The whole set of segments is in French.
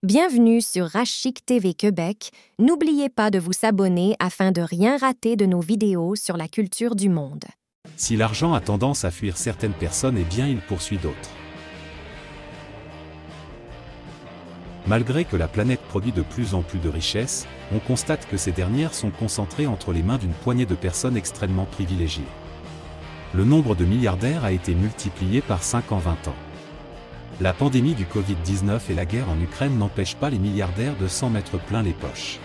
Bienvenue sur Rachik TV Québec. N'oubliez pas de vous abonner afin de rien rater de nos vidéos sur la culture du monde. Si l'argent a tendance à fuir certaines personnes, eh bien il poursuit d'autres. Malgré que la planète produit de plus en plus de richesses, on constate que ces dernières sont concentrées entre les mains d'une poignée de personnes extrêmement privilégiées. Le nombre de milliardaires a été multiplié par 5 en 20 ans. La pandémie du Covid-19 et la guerre en Ukraine n'empêchent pas les milliardaires de s'en mettre plein les poches.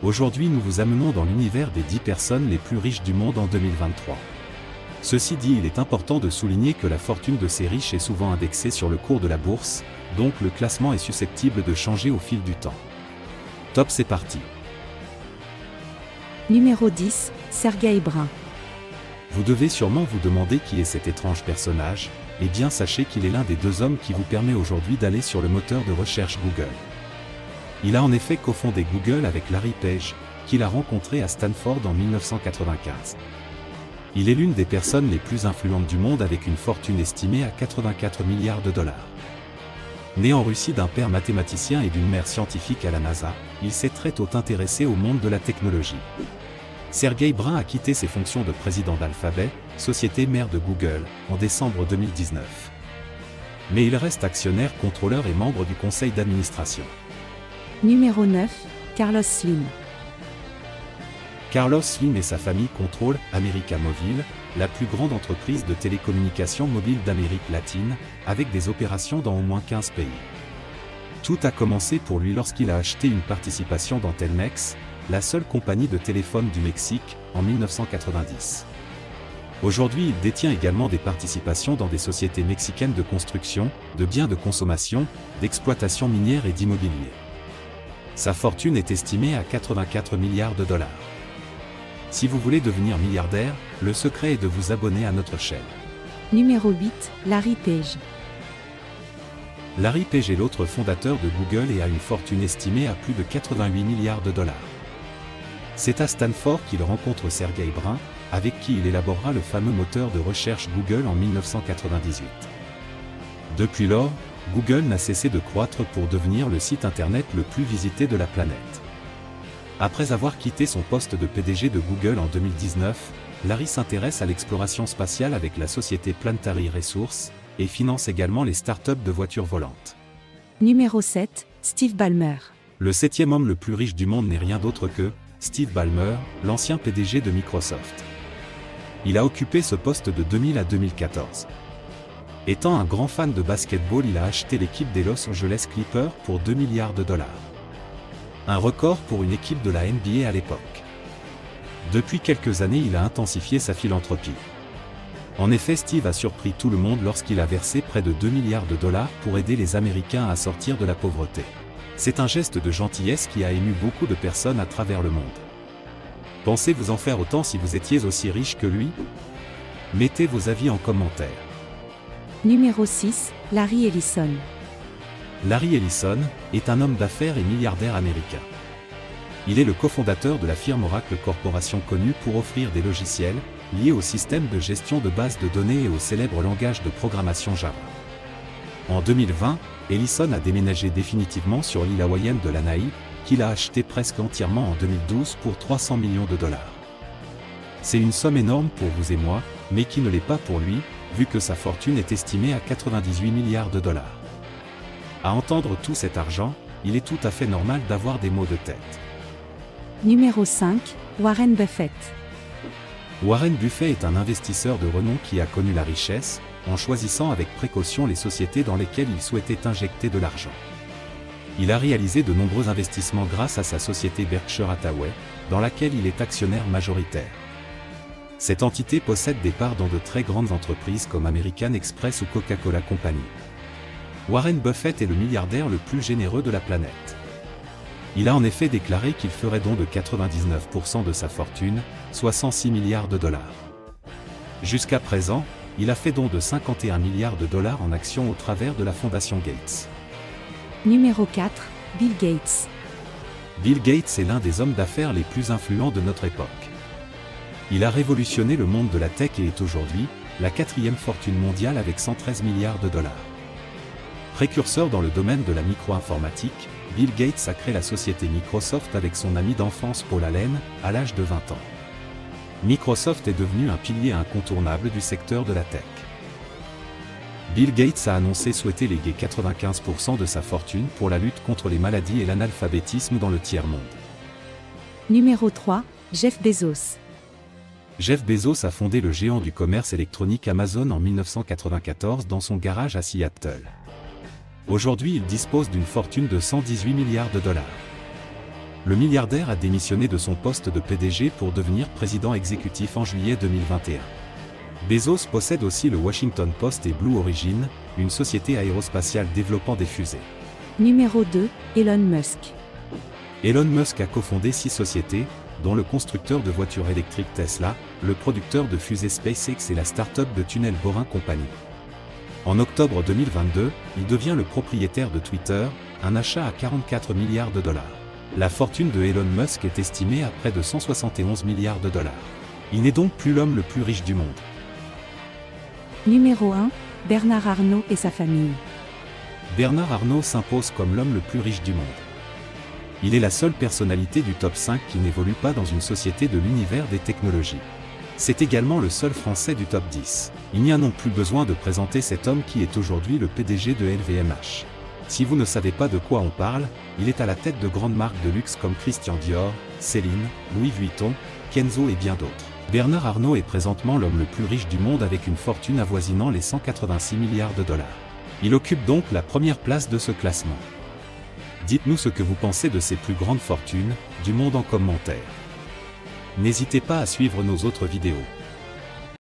Aujourd'hui, nous vous amenons dans l'univers des 10 personnes les plus riches du monde en 2023. Ceci dit, il est important de souligner que la fortune de ces riches est souvent indexée sur le cours de la bourse, donc le classement est susceptible de changer au fil du temps. Top, c'est parti. Numéro 10, Sergey Brin. Vous devez sûrement vous demander qui est cet étrange personnage. Eh bien sachez qu'il est l'un des 2 hommes qui vous permet aujourd'hui d'aller sur le moteur de recherche Google. Il a en effet cofondé Google avec Larry Page, qu'il a rencontré à Stanford en 1995. Il est l'une des personnes les plus influentes du monde avec une fortune estimée à 84 milliards de dollars. Né en Russie d'un père mathématicien et d'une mère scientifique à la NASA, il s'est très tôt intéressé au monde de la technologie. Sergey Brin a quitté ses fonctions de président d'Alphabet, société mère de Google, en décembre 2019. Mais il reste actionnaire, contrôleur et membre du conseil d'administration. Numéro 9, Carlos Slim. Carlos Slim et sa famille contrôlent América Móvil, la plus grande entreprise de télécommunications mobiles d'Amérique latine, avec des opérations dans au moins 15 pays. Tout a commencé pour lui lorsqu'il a acheté une participation dans Telmex, la seule compagnie de téléphone du Mexique, en 1990. Aujourd'hui, il détient également des participations dans des sociétés mexicaines de construction, de biens de consommation, d'exploitation minière et d'immobilier. Sa fortune est estimée à 84 milliards de dollars. Si vous voulez devenir milliardaire, le secret est de vous abonner à notre chaîne. Numéro 8, Larry Page. Larry Page est l'autre fondateur de Google et a une fortune estimée à plus de 88 milliards de dollars. C'est à Stanford qu'il rencontre Sergey Brin, avec qui il élaborera le fameux moteur de recherche Google en 1998. Depuis lors, Google n'a cessé de croître pour devenir le site internet le plus visité de la planète. Après avoir quitté son poste de PDG de Google en 2019, Larry s'intéresse à l'exploration spatiale avec la société Planetary Resources, et finance également les startups de voitures volantes. Numéro 7, Steve Ballmer. Le 7e homme le plus riche du monde n'est rien d'autre que Steve Ballmer, l'ancien PDG de Microsoft. Il a occupé ce poste de 2000 à 2014. Étant un grand fan de basketball, il a acheté l'équipe des Los Angeles Clippers pour 2 milliards de dollars. Un record pour une équipe de la NBA à l'époque. Depuis quelques années, il a intensifié sa philanthropie. En effet, Steve a surpris tout le monde lorsqu'il a versé près de 2 milliards de dollars pour aider les Américains à sortir de la pauvreté. C'est un geste de gentillesse qui a ému beaucoup de personnes à travers le monde. Pensez-vous en faire autant si vous étiez aussi riche que lui? Mettez vos avis en commentaire. Numéro 6, Larry Ellison. Larry Ellison est un homme d'affaires et milliardaire américain. Il est le cofondateur de la firme Oracle Corporation connue pour offrir des logiciels liés au système de gestion de bases de données et au célèbre langage de programmation Java. En 2020, Ellison a déménagé définitivement sur l'île hawaïenne de Lanai, qu'il a acheté presque entièrement en 2012 pour 300 millions de dollars. C'est une somme énorme pour vous et moi, mais qui ne l'est pas pour lui, vu que sa fortune est estimée à 98 milliards de dollars. À entendre tout cet argent, il est tout à fait normal d'avoir des maux de tête. Numéro 5, Warren Buffett. Warren Buffett est un investisseur de renom qui a connu la richesse, en choisissant avec précaution les sociétés dans lesquelles il souhaitait injecter de l'argent. Il a réalisé de nombreux investissements grâce à sa société Berkshire Hathaway, dans laquelle il est actionnaire majoritaire. Cette entité possède des parts dans de très grandes entreprises comme American Express ou Coca-Cola Company. Warren Buffett est le milliardaire le plus généreux de la planète. Il a en effet déclaré qu'il ferait don de 99% de sa fortune, soit 106 milliards de dollars. Jusqu'à présent, il a fait don de 51 milliards de dollars en actions au travers de la fondation Gates. Numéro 4, Bill Gates. Bill Gates est l'un des hommes d'affaires les plus influents de notre époque. Il a révolutionné le monde de la tech et est aujourd'hui la 4e fortune mondiale avec 113 milliards de dollars. Précurseur dans le domaine de la micro-informatique, Bill Gates a créé la société Microsoft avec son ami d'enfance Paul Allen, à l'âge de 20 ans. Microsoft est devenu un pilier incontournable du secteur de la tech. Bill Gates a annoncé souhaiter léguer 95% de sa fortune pour la lutte contre les maladies et l'analphabétisme dans le tiers-monde. Numéro 3, Jeff Bezos. Jeff Bezos a fondé le géant du commerce électronique Amazon en 1994 dans son garage à Seattle. Aujourd'hui, il dispose d'une fortune de 118 milliards de dollars. Le milliardaire a démissionné de son poste de PDG pour devenir président exécutif en juillet 2021. Bezos possède aussi le Washington Post et Blue Origin, une société aérospatiale développant des fusées. Numéro 2, Elon Musk. Elon Musk a cofondé 6 sociétés, dont le constructeur de voitures électriques Tesla, le producteur de fusées SpaceX et la start-up de tunnels Boring Company. En octobre 2022, il devient le propriétaire de Twitter, un achat à 44 milliards de dollars. La fortune de Elon Musk est estimée à près de 171 milliards de dollars. Il n'est donc plus l'homme le plus riche du monde. Numéro 1, Bernard Arnault et sa famille. Bernard Arnault s'impose comme l'homme le plus riche du monde. Il est la seule personnalité du top 5 qui n'évolue pas dans une société de l'univers des technologies. C'est également le seul Français du top 10. Il n'y a non plus besoin de présenter cet homme qui est aujourd'hui le PDG de LVMH. Si vous ne savez pas de quoi on parle, il est à la tête de grandes marques de luxe comme Christian Dior, Céline, Louis Vuitton, Kenzo et bien d'autres. Bernard Arnault est présentement l'homme le plus riche du monde avec une fortune avoisinant les 186 milliards de dollars. Il occupe donc la première place de ce classement. Dites-nous ce que vous pensez de ces plus grandes fortunes du monde en commentaire. N'hésitez pas à suivre nos autres vidéos.